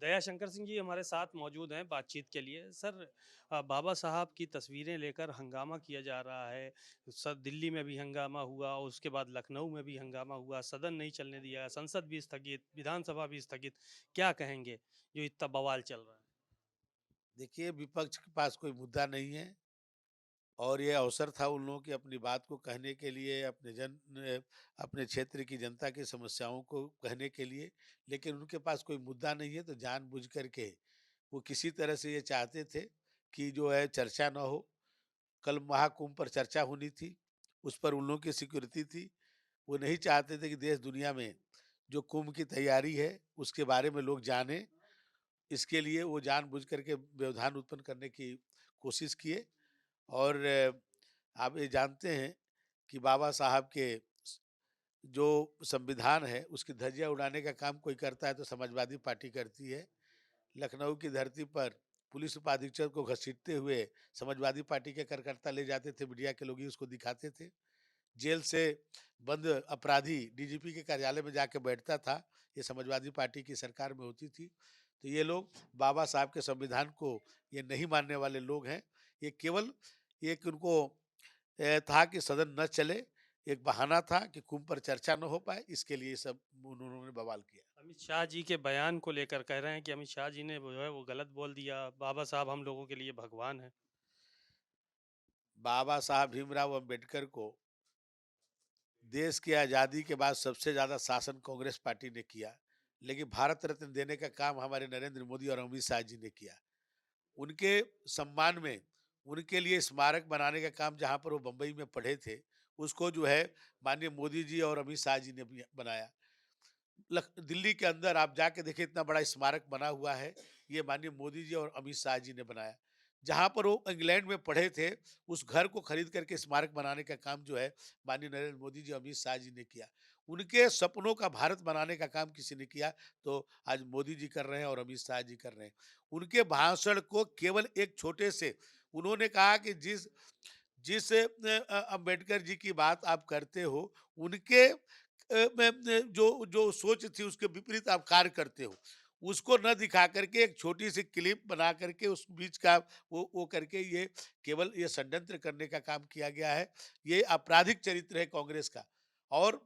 दयाशंकर सिंह जी हमारे साथ मौजूद हैं बातचीत के लिए। सर, बाबा साहब की तस्वीरें लेकर हंगामा किया जा रहा है। सर, दिल्ली में भी हंगामा हुआ और उसके बाद लखनऊ में भी हंगामा हुआ, सदन नहीं चलने दिया, संसद भी स्थगित, विधानसभा भी स्थगित। क्या कहेंगे जो इतना बवाल चल रहा है? देखिए, विपक्ष के पास कोई मुद्दा नहीं है और ये अवसर था उन लोगों की अपनी बात को कहने के लिए, अपने क्षेत्र की जनता की समस्याओं को कहने के लिए। लेकिन उनके पास कोई मुद्दा नहीं है, तो जानबूझ करके वो किसी तरह से ये चाहते थे कि जो है चर्चा ना हो। कल महाकुंभ पर चर्चा होनी थी, उस पर उन लोगों की सिक्योरिटी थी। वो नहीं चाहते थे कि देश दुनिया में जो कुंभ की तैयारी है, उसके बारे में लोग जानें। इसके लिए वो जानबूझ करके व्यवधान उत्पन्न करने की कोशिश किए। और आप ये जानते हैं कि बाबा साहब के स जो संविधान है, उसकी धज्जियाँ उड़ाने का काम कोई करता है तो समाजवादी पार्टी करती है। लखनऊ की धरती पर पुलिस उपाधीक्षक को घसीटते हुए समाजवादी पार्टी के कार्यकर्ता ले जाते थे, मीडिया के लोग ही उसको दिखाते थे। जेल से बंद अपराधी डीजीपी के कार्यालय में जाके बैठता था, ये समाजवादी पार्टी की सरकार में होती थी। तो ये लोग बाबा साहब के संविधान को ये नहीं मानने वाले लोग हैं। ये केवल एक उनको था कि सदन न चले, एक बहाना था कि कुंभ पर चर्चा न हो पाए, इसके लिए सब उन्होंने बवाल किया। अमित शाह जी के बयान को लेकर कह रहे हैं कि अमित शाह जी ने जो है वो गलत बोल दिया, बाबा साहब हम लोगों के लिए भगवान है। बाबा साहब भीमराव अंबेडकर को देश की आज़ादी के बाद सबसे ज़्यादा शासन कांग्रेस पार्टी ने किया, लेकिन भारत रत्न देने का काम हमारे नरेंद्र मोदी और अमित शाह जी ने किया। उनके सम्मान में उनके लिए स्मारक बनाने का काम जहाँ पर वो बम्बई में पढ़े थे, उसको जो है माननीय मोदी जी और अमित शाह जी ने भी बनाया। दिल्ली के अंदर आप जाके देखिए, इतना बड़ा स्मारक बना हुआ है, ये माननीय मोदी जी और अमित शाह जी ने बनाया। जहाँ पर वो इंग्लैंड में पढ़े थे, उस घर को खरीद करके स्मारक बनाने का काम जो है माननीय नरेंद्र मोदी जी अमित शाह जी ने किया। उनके सपनों का भारत बनाने का काम किसी ने किया, तो आज मोदी जी कर रहे हैं और अमित शाह जी कर रहे हैं। उनके भाषण को केवल एक छोटे से उन्होंने कहा कि जिस जिस अंबेडकर जी की बात आप करते हो, उनके जो जो सोच थी उसके विपरीत आप कार्य करते हो, उसको न दिखा करके एक छोटी सी क्लिप बना करके उस बीच का वो करके ये केवल ये षड्यंत्र करने का काम किया गया है। ये आपराधिक चरित्र है कांग्रेस का। और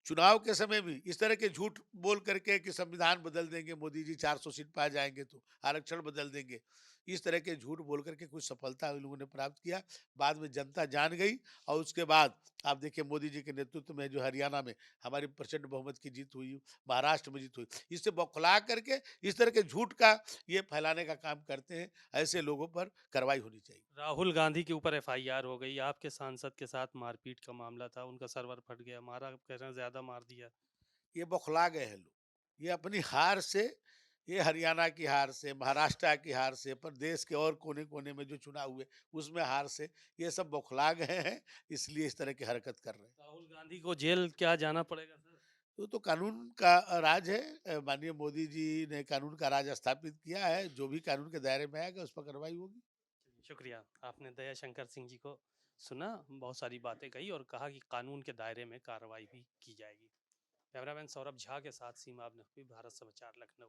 चुनाव के समय भी इस तरह के झूठ बोल करके कि संविधान बदल देंगे, मोदी जी 400 सीट पा जाएंगे तो आरक्षण बदल देंगे, इस तरह के झूठ बोल करके कुछ सफलता उन लोगों ने प्राप्त किया। बाद में जनता जान गई और उसके बाद आप देखिए मोदी जी के नेतृत्व में जो हरियाणा में हमारी प्रचंड बहुमत की जीत हुई, महाराष्ट्र में जीत हुई। इससे बौखला करके इस तरह के झूठ का ये फैलाने का काम करते हैं, ऐसे लोगों पर कार्रवाई होनी चाहिए। राहुल गांधी के ऊपर एफआईआर हो गई, आपके सांसद के साथ मारपीट का मामला था, उनका सर्वर फट गया, मारा कह रहे हैं, ज्यादा मार दिया। ये बौखला गए हैं लोग। ये अपनी हार से, ये हरियाणा की हार से, महाराष्ट्र की हार से, प्रदेश के और कोने-कोने में जो चुनाव हुए, उसमें हार से ये सब बौखला गए हैं, इसलिए इस तरह की हरकत कर रहे हैं। राहुल गांधी को जेल क्या जाना पड़ेगा सर? तो कानून का राज है। माननीय मोदी जी ने कानून का राज स्थापित किया है, जो भी कानून के दायरे में आएगा, उस पर कार्रवाई होगी। शुक्रिया। आपने दयाशंकर सिंह जी को सुना, बहुत सारी बातें कही और कहा कि कानून के दायरे में कार्रवाई भी की जाएगी। कैमरामैन सौरभ झा के साथ सीमा अब नकवी, भारत समाचार, लखनऊ।